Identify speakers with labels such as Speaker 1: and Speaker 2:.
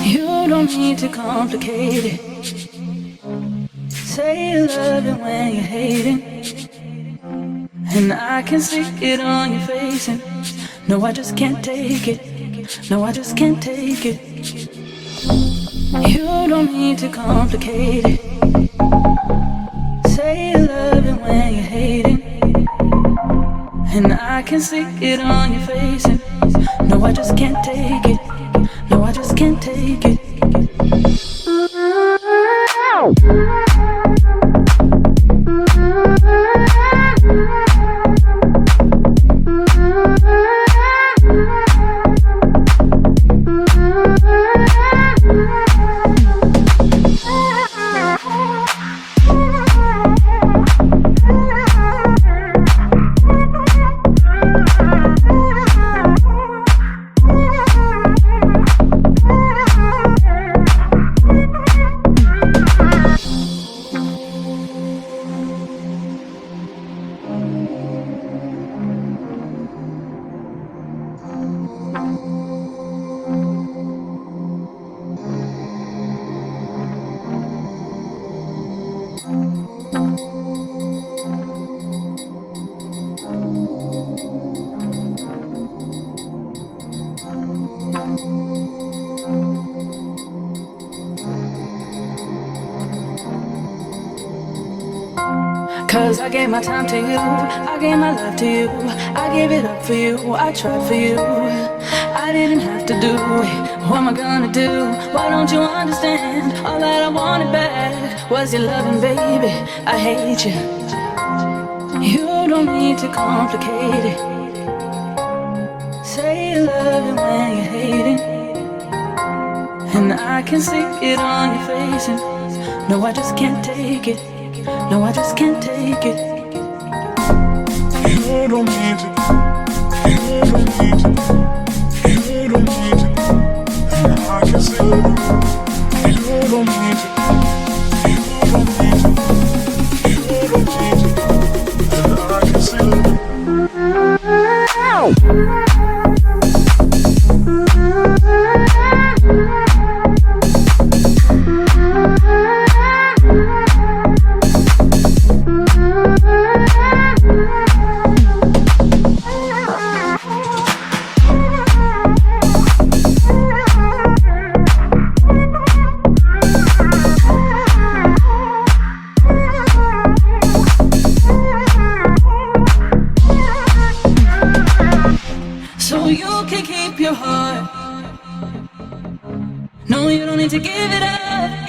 Speaker 1: You don't need to complicate it. Say you love it when you're hating, and I can see it on your face. And no, I just can't take it. No, I just can't take it. You don't need to complicate it. Say you love it when you're hating, and I can see it on your face. And no, I just can't take it. No, I just can't take it. Cause I gave my time to you, I gave my love to you, I gave it up for you, I tried for you. I didn't have to do it, what am I gonna do? Why don't you understand? All that I wanted back was your loving, baby. I hate you. You don't need to complicate it. Say you love it when you're hating, and I can see it on your face. And no, I just can't take it. No, I just can't take it.
Speaker 2: You don't need to. You don't need to. You don't need to. And I can see it. You don't need to. You don't need to. You don't need to. And I can see it.
Speaker 1: So you can keep your heart. No, you don't need to give it up.